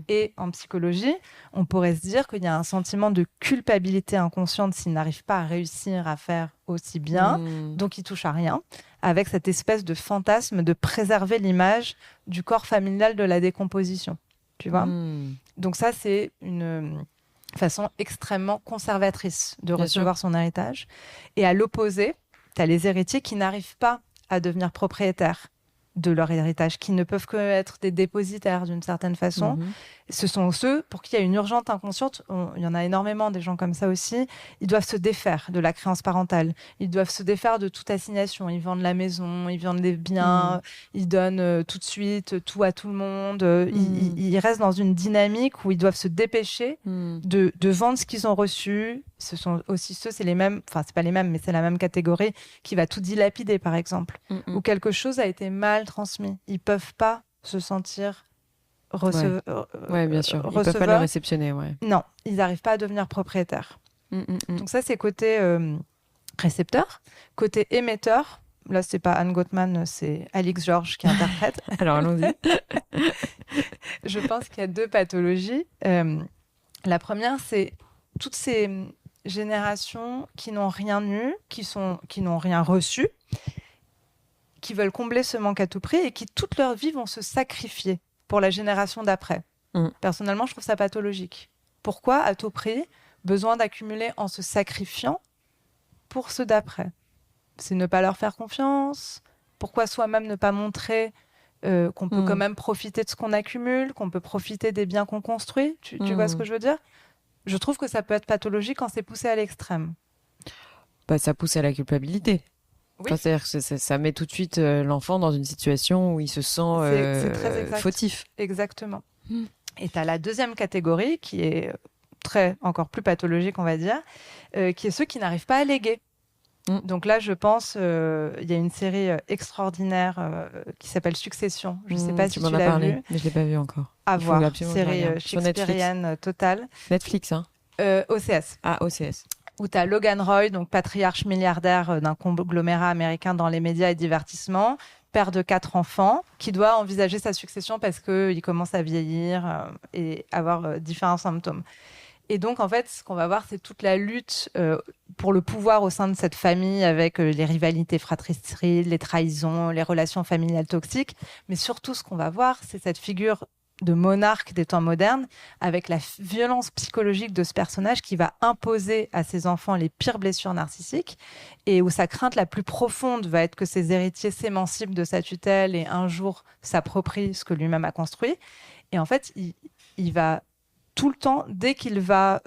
Et en psychologie, on pourrait se dire qu'il y a un sentiment de culpabilité inconsciente s'ils n'arrivent pas à réussir à faire aussi bien, donc ils touchent à rien, avec cette espèce de fantasme de préserver l'image du corps familial de la décomposition. Tu vois ? Donc ça, c'est une... façon extrêmement conservatrice de recevoir son héritage. Et à l'opposé, tu as les héritiers qui n'arrivent pas à devenir propriétaires de leur héritage, qui ne peuvent que être des dépositaires d'une certaine façon. Ce sont ceux pour qui il y a une urgence inconsciente. Il y en a énormément, des gens comme ça aussi. Ils doivent se défaire de la créance parentale. Ils doivent se défaire de toute assignation. Ils vendent la maison, ils vendent des biens, ils donnent tout de suite tout à tout le monde. Ils restent dans une dynamique où ils doivent se dépêcher de vendre ce qu'ils ont reçu. Ce sont aussi ceux, c'est les mêmes, enfin c'est pas les mêmes, mais c'est la même catégorie, qui va tout dilapider par exemple, où quelque chose a été mal transmis. Ils peuvent pas se sentir bien sûr. Ils peuvent pas le réceptionner. Non, ils n'arrivent pas à devenir propriétaires. Donc ça, c'est côté récepteur. Côté émetteur, là, c'est pas Anne Gottman, c'est Alix Georges qui interprète. Alors, allons-y. Je pense qu'il y a 2 pathologies. La première, c'est toutes ces générations qui n'ont rien eu, qui n'ont rien reçu, qui veulent combler ce manque à tout prix et qui toute leur vie vont se sacrifier pour la génération d'après. Personnellement, je trouve ça pathologique. Pourquoi, à tout prix, besoin d'accumuler en se sacrifiant pour ceux d'après? C'est ne pas leur faire confiance. Pourquoi soi-même ne pas montrer qu'on peut quand même profiter de ce qu'on accumule, qu'on peut profiter des biens qu'on construit? Tu vois ce que je veux dire? Je trouve que ça peut être pathologique quand c'est poussé à l'extrême. Bah, ça pousse à la culpabilité. Oui. Enfin, c'est-à-dire que ça met tout de suite l'enfant dans une situation où il se sent c'est très exact. fautif. Exactement. Et tu as la deuxième catégorie qui est encore plus pathologique, on va dire, qui est ceux qui n'arrivent pas à léguer. Donc là, je pense, il y a une série extraordinaire qui s'appelle Succession. Je ne sais pas si tu l'as vue. Mais je ne l'ai pas vue encore. À voir, série shakespearienne totale. Netflix, hein. OCS. Ah, OCS. Où tu as Logan Roy, donc patriarche milliardaire d'un conglomérat américain dans les médias et divertissements, père de 4 enfants, qui doit envisager sa succession parce qu'il commence à vieillir et avoir différents symptômes. Et donc, en fait, ce qu'on va voir, c'est toute la lutte pour le pouvoir au sein de cette famille avec les rivalités fratricides, les trahisons, les relations familiales toxiques. Mais surtout, ce qu'on va voir, c'est cette figure de monarque des temps modernes avec la violence psychologique de ce personnage qui va imposer à ses enfants les pires blessures narcissiques et où sa crainte la plus profonde va être que ses héritiers s'émancipent de sa tutelle et un jour s'approprient ce que lui-même a construit. Et en fait, il va tout le temps, dès qu'il va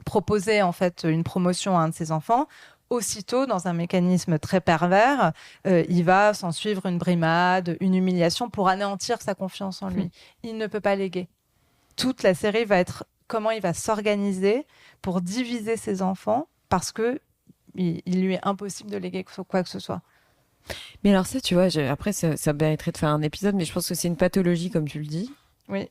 proposer en fait une promotion à un de ses enfants, aussitôt, dans un mécanisme très pervers, il va s'en suivre une brimade, une humiliation pour anéantir sa confiance en lui. Il ne peut pas léguer. Toute la série va être comment il va s'organiser pour diviser ses enfants parce que il lui est impossible de léguer quoi que ce soit. Mais alors ça, tu vois, après, ça mériterait de faire un épisode, mais je pense que c'est une pathologie, comme tu le dis. Oui.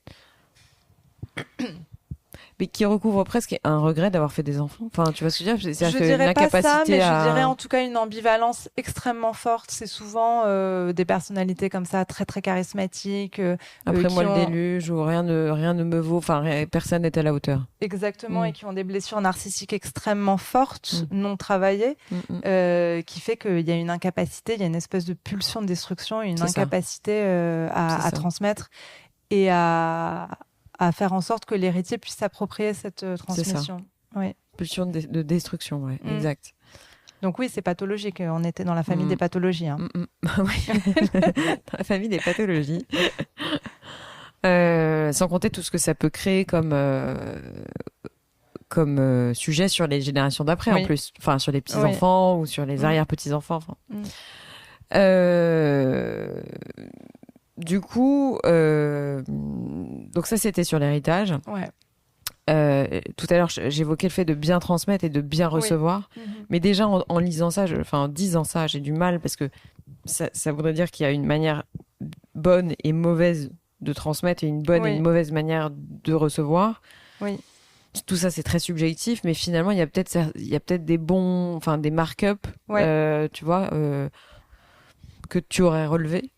Mais qui recouvre presque un regret d'avoir fait des enfants. Enfin, tu vois ce que je veux dire? Je dirais pas ça, mais je dirais en tout cas une ambivalence extrêmement forte. C'est souvent des personnalités comme ça, très très charismatiques. Après moi, le déluge, ou rien ne me vaut. Enfin, personne n'est à la hauteur. Exactement, et qui ont des blessures narcissiques extrêmement fortes, non travaillées, qui fait qu'il y a une incapacité, il y a une espèce de pulsion de destruction, une incapacité à transmettre et à faire en sorte que l'héritier puisse s'approprier cette transmission. Oui. Pulsion de destruction, ouais, exact. Donc oui, c'est pathologique. On était dans la famille des pathologies. Hein. Oui, dans la famille des pathologies. Sans compter tout ce que ça peut créer comme sujet sur les générations d'après, en plus. Enfin, sur les petits-enfants ou sur les arrière-petits-enfants. Enfin. Du coup, donc ça c'était sur l'héritage. Ouais. Tout à l'heure, j'évoquais le fait de bien transmettre et de bien recevoir. Mais déjà en lisant ça, en disant ça, j'ai du mal parce que ça voudrait dire qu'il y a une manière bonne et mauvaise de transmettre et une bonne et une mauvaise manière de recevoir. Oui. Tout ça c'est très subjectif, mais finalement il y a peut-être des bons, enfin des mark-up, tu vois, que tu aurais relevé.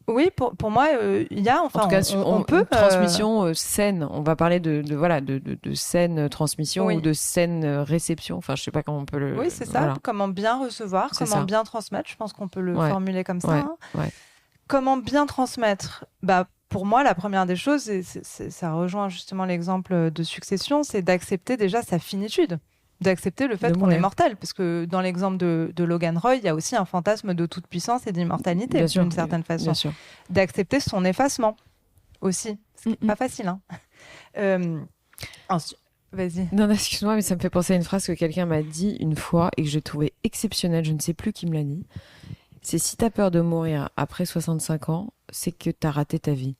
Oui, pour moi, il y a, enfin, en tout cas, on peut... transmission saine, on va parler de saine transmission ou de saine réception, enfin, je sais pas comment on peut le... Oui, c'est ça, comment bien recevoir, comment bien transmettre, je pense qu'on peut le formuler comme ça. Comment bien transmettre? Pour moi, la première des choses, et ça rejoint justement l'exemple de Succession, c'est d'accepter déjà sa finitude. D'accepter le fait qu'on est mortel, parce que dans l'exemple de Logan Roy, il y a aussi un fantasme de toute puissance et d'immortalité, d'une certaine façon. Bien sûr. D'accepter son effacement aussi, c'est pas facile. Hein. Ensuite, vas-y. Non, excuse-moi, mais ça me fait penser à une phrase que quelqu'un m'a dit une fois et que j'ai trouvé exceptionnelle, je ne sais plus qui me l'a dit. C'est si t'as peur de mourir après 65 ans, c'est que t'as raté ta vie.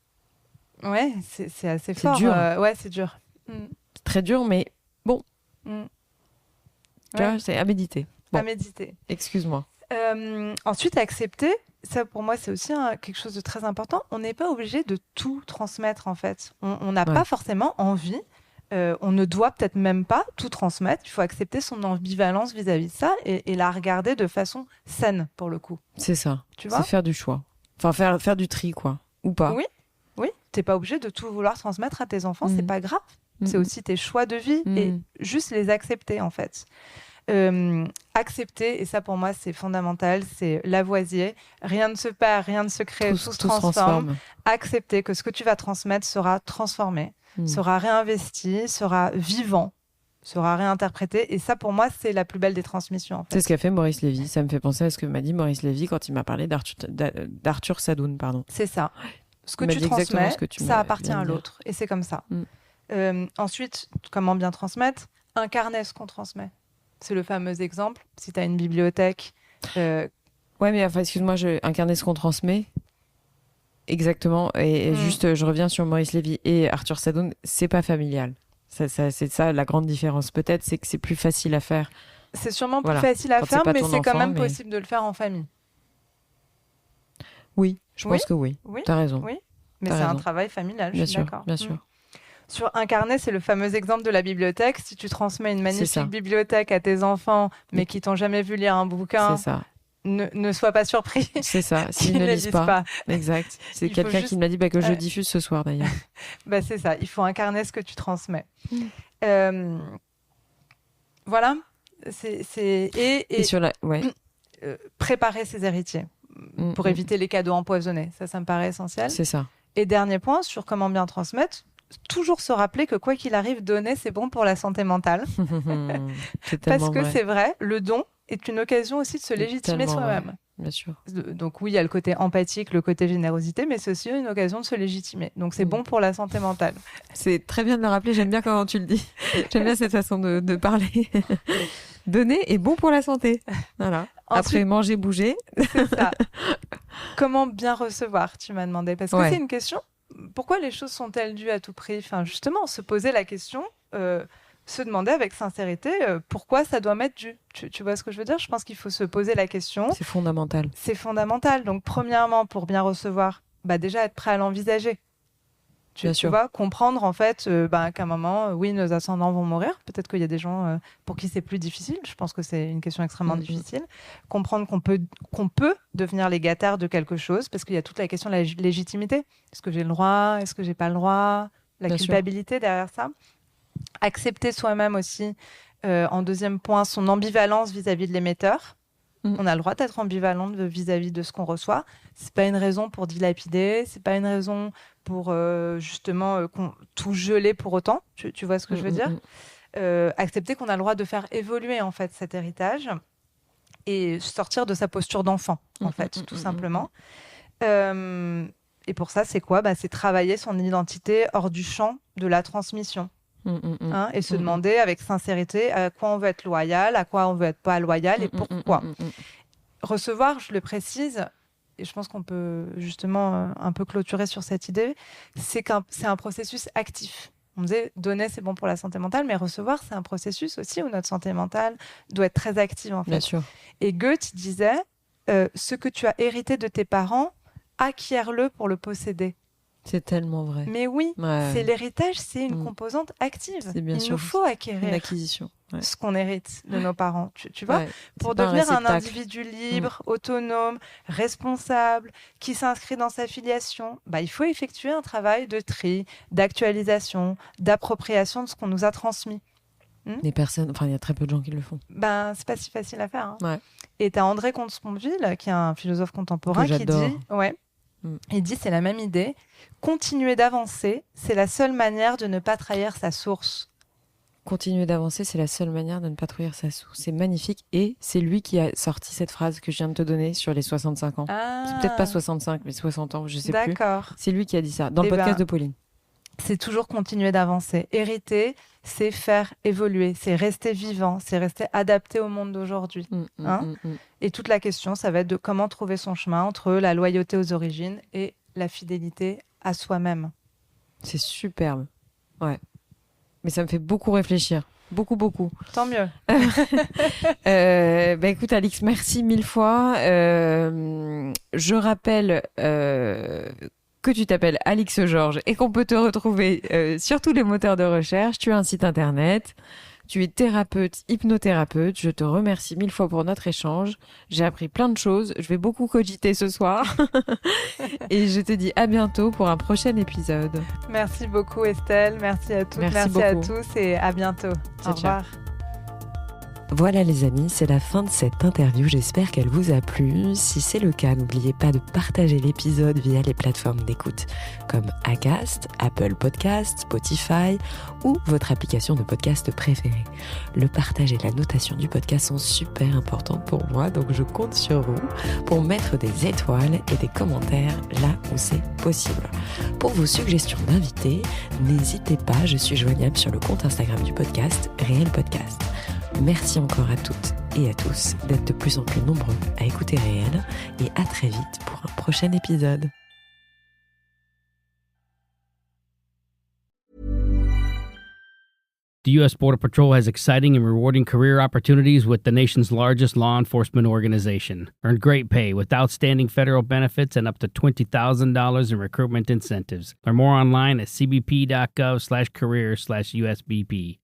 Ouais, c'est assez fort. C'est dur. Ouais, c'est dur. C'est très dur, mais bon. Tu vois, c'est à méditer. Bon. À méditer. Excuse-moi. Ensuite, accepter, ça pour moi c'est aussi quelque chose de très important. On n'est pas obligé de tout transmettre en fait. On n'a pas forcément envie. On ne doit peut-être même pas tout transmettre. Il faut accepter son ambivalence vis-à-vis de ça et la regarder de façon saine pour le coup. C'est ça. Tu vois ? C'est faire du choix. Enfin, faire du tri, quoi. Ou pas. Oui. T'es pas obligé de tout vouloir transmettre à tes enfants. C'est pas grave. C'est aussi tes choix de vie et juste les accepter, en fait. Accepter, et ça pour moi c'est fondamental, c'est Lavoisier, rien ne se perd, rien ne se crée, tout se transforme. Accepter que ce que tu vas transmettre sera transformé, sera réinvesti, sera vivant, sera réinterprété, et ça pour moi c'est la plus belle des transmissions, en fait. C'est ce qu'a fait Maurice Lévy. Ça me fait penser à ce que m'a dit Maurice Lévy quand il m'a parlé d'Arthur Sadoun, pardon. C'est ça, ce que tu transmets, ça appartient à l'autre, et c'est comme ça. Ensuite, comment bien transmettre? Incarner ce qu'on transmet. C'est le fameux exemple. Si tu as une bibliothèque. Ouais, mais enfin, excuse-moi, incarner ce qu'on transmet. Exactement. Et juste, je reviens sur Maurice Lévy et Arthur Sadoun, c'est pas familial. C'est ça la grande différence. Peut-être, c'est que c'est plus facile à faire. C'est sûrement plus facile à faire, mais c'est quand même possible de le faire en famille. Oui, je pense que oui. T'as raison. Oui, mais c'est un travail familial, je suis d'accord. Bien sûr. Sur incarner, c'est le fameux exemple de la bibliothèque. Si tu transmets une magnifique bibliothèque à tes enfants, mais qui t'ont jamais vu lire un bouquin, ne sois pas surpris. C'est ça, s'ils ne lisent pas. Exact. C'est quelqu'un qui m'a dit que je diffuse ce soir, d'ailleurs. C'est ça, il faut incarner ce que tu transmets. Voilà. Et sur la... préparer ses héritiers pour éviter les cadeaux empoisonnés. Ça me paraît essentiel. C'est ça. Et dernier point, sur comment bien transmettre, toujours se rappeler que quoi qu'il arrive, donner, c'est bon pour la santé mentale. Parce que c'est vrai, le don est une occasion aussi de se légitimer soi-même. Vrai. Bien sûr. Donc oui, il y a le côté empathique, le côté générosité, mais c'est aussi une occasion de se légitimer. Donc c'est bon pour la santé mentale. C'est très bien de le rappeler, j'aime bien comment tu le dis. J'aime bien cette façon de parler. Donner est bon pour la santé. Voilà. Ensuite, après manger, bouger. C'est ça. Comment bien recevoir, tu m'as demandé. Parce que c'est une question. Pourquoi les choses sont-elles dues à tout prix? Enfin, justement, se poser la question, se demander avec sincérité pourquoi ça doit m'être dû. Tu vois ce que je veux dire? Je pense qu'il faut se poser la question. C'est fondamental. C'est fondamental. Donc, premièrement, pour bien recevoir, déjà être prêt à l'envisager. Tu vois, comprendre en fait qu'à un moment, oui, nos ascendants vont mourir. Peut-être qu'il y a des gens pour qui c'est plus difficile. Je pense que c'est une question extrêmement difficile. Comprendre qu'on peut devenir légataire de quelque chose, parce qu'il y a toute la question de la légitimité. Est-ce que j'ai le droit? Est-ce que j'ai pas le droit? La culpabilité derrière ça. Accepter soi-même aussi, en deuxième point, son ambivalence vis-à-vis de l'émetteur. On a le droit d'être ambivalent vis-à-vis de ce qu'on reçoit. C'est pas une raison pour dilapider, c'est pas une raison pour justement tout geler pour autant. Tu vois ce que je veux dire? Accepter qu'on a le droit de faire évoluer en fait cet héritage et sortir de sa posture d'enfant en fait, tout simplement. Et pour ça, c'est quoi? C'est travailler son identité hors du champ de la transmission. Et se demander avec sincérité à quoi on veut être loyal, à quoi on veut être pas loyal et pourquoi. Recevoir, je le précise, et je pense qu'on peut justement un peu clôturer sur cette idée, c'est un processus actif. On disait donner c'est bon pour la santé mentale, mais recevoir c'est un processus aussi où notre santé mentale doit être très active en fait. Bien sûr. Et Goethe disait ce que tu as hérité de tes parents, acquiers-le pour le posséder. C'est tellement vrai. Mais oui, c'est l'héritage, c'est une composante active. C'est bien sûr. Nous faut acquérir une acquisition. Ce qu'on hérite de nos parents, tu vois, pour devenir un individu libre, autonome, responsable, qui s'inscrit dans sa filiation. Il faut effectuer un travail de tri, d'actualisation, d'appropriation de ce qu'on nous a transmis. Il y a très peu de gens qui le font. C'est pas si facile à faire. Et tu as André Comte-Sponville, qui est un philosophe contemporain, qui dit... Il dit, c'est la même idée. Continuer d'avancer, c'est la seule manière de ne pas trahir sa source. Continuer d'avancer, c'est la seule manière de ne pas trahir sa source. C'est magnifique. Et c'est lui qui a sorti cette phrase que je viens de te donner sur les 65 ans. C'est peut-être pas 65, mais 60 ans, je sais plus. D'accord. C'est lui qui a dit ça, dans le podcast de Pauline. C'est toujours continuer d'avancer. Hériter, c'est faire évoluer, c'est rester vivant, c'est rester adapté au monde d'aujourd'hui. Et toute la question, ça va être de comment trouver son chemin entre la loyauté aux origines et la fidélité à soi-même. C'est superbe. Ouais. Mais ça me fait beaucoup réfléchir. Beaucoup. Tant mieux. Écoute, Alix, merci 1000 fois. Je rappelle... que tu t'appelles Alix Georges et qu'on peut te retrouver sur tous les moteurs de recherche. Tu as un site internet, Tu es thérapeute, hypnothérapeute. Je te remercie 1000 fois pour notre échange. J'ai appris plein de choses. Je vais beaucoup cogiter ce soir. Et je te dis à bientôt pour un prochain épisode. Merci beaucoup Estelle. Merci à toutes. Merci à tous et à bientôt. Au revoir. Voilà les amis, c'est la fin de cette interview, j'espère qu'elle vous a plu. Si c'est le cas, n'oubliez pas de partager l'épisode via les plateformes d'écoute comme Acast, Apple Podcasts, Spotify ou votre application de podcast préférée. Le partage et la notation du podcast sont super importantes pour moi, donc je compte sur vous pour mettre des étoiles et des commentaires là où c'est possible. Pour vos suggestions d'invités, n'hésitez pas, je suis joignable sur le compte Instagram du podcast, Réel Podcast. Merci encore à toutes et à tous d'être de plus en plus nombreux à écouter Réel et à très vite pour un prochain épisode. The U.S. Border Patrol has exciting and rewarding career opportunities with the nation's largest law enforcement organization. Earn great pay with outstanding federal benefits and up to $20,000 in recruitment incentives. Learn more online at cbp.gov/career/USBP.